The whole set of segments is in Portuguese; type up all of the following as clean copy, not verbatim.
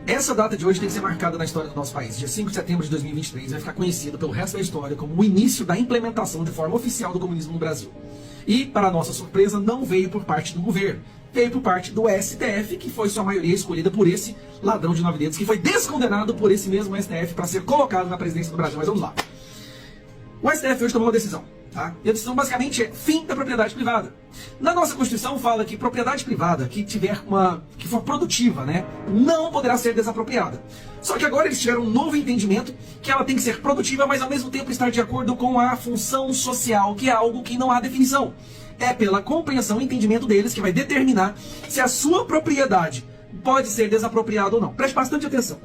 Essa data de hoje tem que ser marcada na história do nosso país. Dia 5 de setembro de 2023 vai ficar conhecido pelo resto da história como o início da implementação de forma oficial do comunismo no Brasil. E, para nossa surpresa, não veio por parte do governo. Veio por parte do STF, que foi sua maioria escolhida por esse ladrão de 9 dedos, que foi descondenado por esse mesmo STF para ser colocado na presidência do Brasil. Mas vamos lá. O STF hoje tomou uma decisão. Tá? E a decisão basicamente é fim da propriedade privada. Na nossa Constituição fala que propriedade privada que for produtiva, né, não poderá ser desapropriada. Só que agora eles tiveram um novo entendimento que ela tem que ser produtiva, mas ao mesmo tempo estar de acordo com a função social, que é algo que não há definição. É pela compreensão e entendimento deles que vai determinar se a sua propriedade pode ser desapropriada ou não. Preste bastante atenção.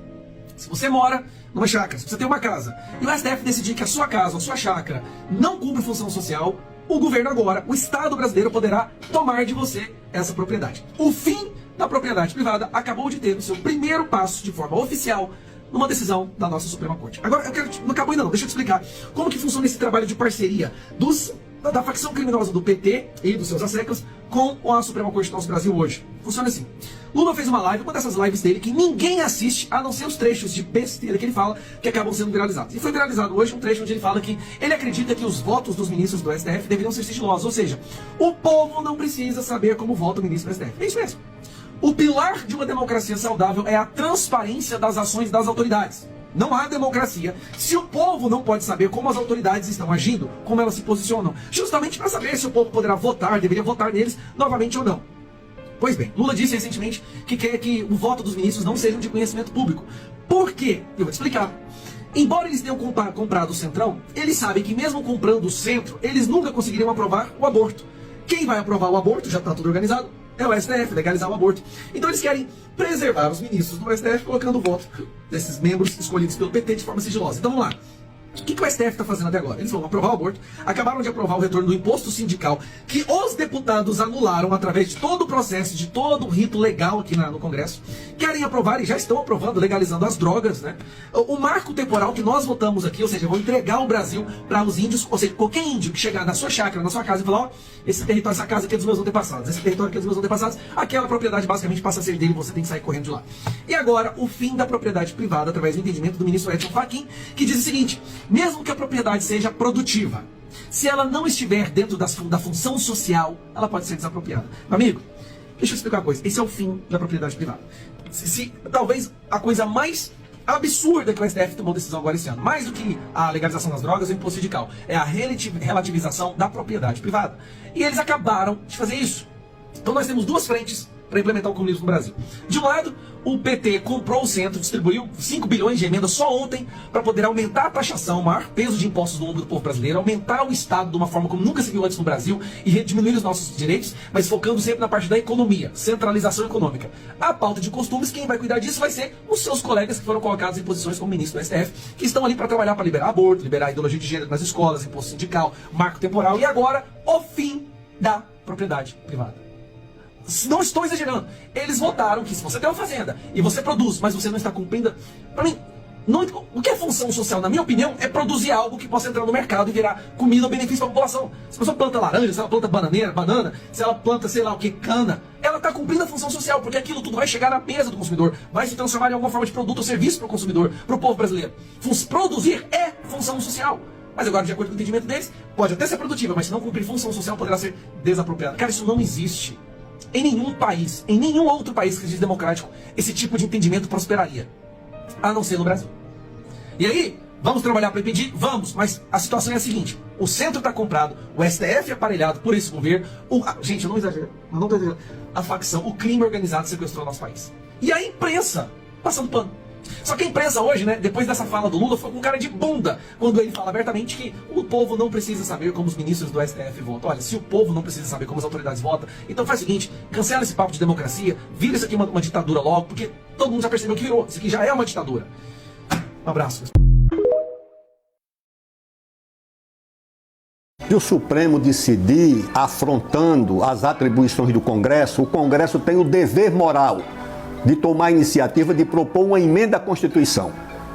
Se você mora numa chácara, se você tem uma casa, e o STF decidir que a sua casa ou a sua chácara não cumpre função social, o governo agora, o Estado brasileiro, poderá tomar de você essa propriedade. O fim da propriedade privada acabou de ter o seu primeiro passo de forma oficial numa decisão da nossa Suprema Corte. Agora, não acabou ainda não, deixa eu te explicar como que funciona esse trabalho de parceria da facção criminosa do PT e dos seus asseclas com a Suprema Corte do nosso Brasil hoje. Funciona assim. Lula fez uma live, uma dessas lives dele que ninguém assiste, a não ser os trechos de besteira que ele fala, que acabam sendo viralizados. E foi viralizado hoje um trecho onde ele fala que ele acredita que os votos dos ministros do STF deveriam ser sigilosos, ou seja, o povo não precisa saber como vota o ministro do STF. É isso mesmo. O pilar de uma democracia saudável é a transparência das ações das autoridades. Não há democracia se o povo não pode saber como as autoridades estão agindo, como elas se posicionam, justamente para saber se o povo poderá votar, deveria votar neles novamente ou não. Pois bem, Lula disse recentemente que quer que o voto dos ministros não seja de conhecimento público. Por quê? Eu vou te explicar. Embora eles tenham comprado o Centrão, eles sabem que mesmo comprando o Centro, eles nunca conseguiriam aprovar o aborto. Quem vai aprovar o aborto, já está tudo organizado, é o STF, legalizar o aborto. Então eles querem preservar os ministros do STF colocando o voto desses membros escolhidos pelo PT de forma sigilosa. Então vamos lá. O que o STF está fazendo até agora? Eles vão aprovar o aborto, acabaram de aprovar o retorno do imposto sindical, que os deputados anularam através de todo o processo, de todo o rito legal aqui no Congresso. Querem aprovar e já estão aprovando, legalizando as drogas, né? O marco temporal que nós votamos aqui, ou seja, vão entregar o Brasil para os índios, ou seja, qualquer índio que chegar na sua chácara, na sua casa e falar, ó, esse território, essa casa aqui é dos meus antepassados, esse território aqui é dos meus antepassados, aquela propriedade basicamente passa a ser dele e você tem que sair correndo de lá. E agora, o fim da propriedade privada, através do entendimento do ministro Edson Fachin, que diz o seguinte: mesmo que a propriedade seja produtiva, se ela não estiver dentro da função social, ela pode ser desapropriada. Amigo, deixa eu explicar uma coisa. Esse é o fim da propriedade privada. Talvez a coisa mais absurda que o STF tomou decisão agora esse ano, mais do que a legalização das drogas e o imposto sindical, é a relativização da propriedade privada. E eles acabaram de fazer isso. Então nós temos duas frentes para implementar o comunismo no Brasil. De um lado, o PT comprou o Centro, distribuiu 5 bilhões de emendas só ontem para poder aumentar a taxação, o maior peso de impostos do ombro do povo brasileiro, aumentar o Estado de uma forma como nunca se viu antes no Brasil e diminuir os nossos direitos, mas focando sempre na parte da economia, centralização econômica. A pauta de costumes, quem vai cuidar disso vai ser os seus colegas que foram colocados em posições como ministro do STF, que estão ali para trabalhar para liberar aborto, liberar a ideologia de gênero nas escolas, imposto sindical, marco temporal e agora o fim da propriedade privada. Não estou exagerando. Eles votaram que se você tem uma fazenda e você produz, mas você não está cumprindo... Para mim, o que é função social, na minha opinião, é produzir algo que possa entrar no mercado e virar comida ou benefício para a população. Se a pessoa planta laranja, se ela planta banana, se ela planta, sei lá o que, cana, ela está cumprindo a função social, porque aquilo tudo vai chegar na mesa do consumidor, vai se transformar em alguma forma de produto ou serviço para o consumidor, para o povo brasileiro. Produzir é função social. Mas agora, de acordo com o entendimento deles, pode até ser produtiva, mas se não cumprir função social, poderá ser desapropriada. Cara, isso não existe. Em nenhum país, em nenhum outro país que se diz democrático, esse tipo de entendimento prosperaria. A não ser no Brasil. E aí, vamos trabalhar para impedir? Vamos, mas a situação é a seguinte: o Centro está comprado, o STF é aparelhado por esse governo, gente, eu não exagero, eu não estou exagerando, a facção, o crime organizado sequestrou o nosso país. E a imprensa, passando pano. Só que a imprensa hoje, né, depois dessa fala do Lula, foi com cara de bunda, quando ele fala abertamente que o povo não precisa saber como os ministros do STF votam. Olha, se o povo não precisa saber como as autoridades votam, então faz o seguinte, cancela esse papo de democracia, vira isso aqui uma ditadura logo, porque todo mundo já percebeu que virou, isso aqui já é uma ditadura. Um abraço. Se o Supremo decidir afrontando as atribuições do Congresso, o Congresso tem o dever moral de tomar a iniciativa de propor uma emenda à Constituição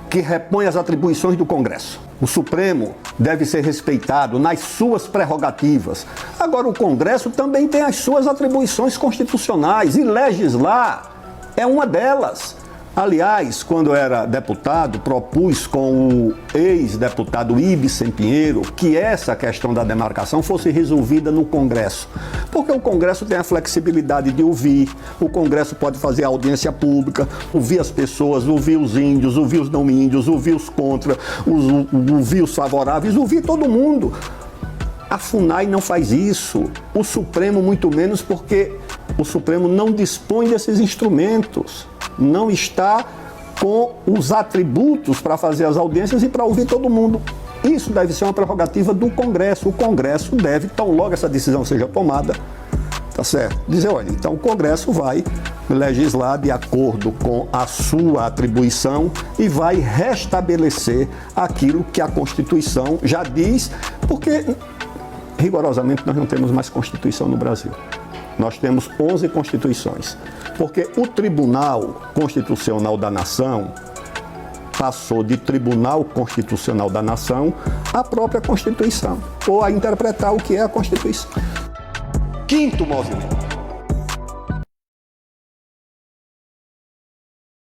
que repõe as atribuições do Congresso. O Supremo deve ser respeitado nas suas prerrogativas. Agora, o Congresso também tem as suas atribuições constitucionais e legislar é uma delas. Aliás, quando eu era deputado, propus com o ex-deputado Ibsen Pinheiro que essa questão da demarcação fosse resolvida no Congresso. Porque o Congresso tem a flexibilidade de ouvir, o Congresso pode fazer audiência pública, ouvir as pessoas, ouvir os índios, ouvir os não índios, ouvir os contra, ouvir os favoráveis, ouvir todo mundo. A FUNAI não faz isso, o Supremo muito menos, porque o Supremo não dispõe desses instrumentos. Não está com os atributos para fazer as audiências e para ouvir todo mundo. Isso deve ser uma prerrogativa do Congresso. O Congresso deve, tão logo essa decisão seja tomada, tá certo? Dizer, olha, então o Congresso vai legislar de acordo com a sua atribuição e vai restabelecer aquilo que a Constituição já diz, porque rigorosamente nós não temos mais Constituição no Brasil. Nós temos 11 constituições, porque o Tribunal Constitucional da Nação passou de Tribunal Constitucional da Nação à própria Constituição, ou a interpretar o que é a Constituição. Quinto movimento.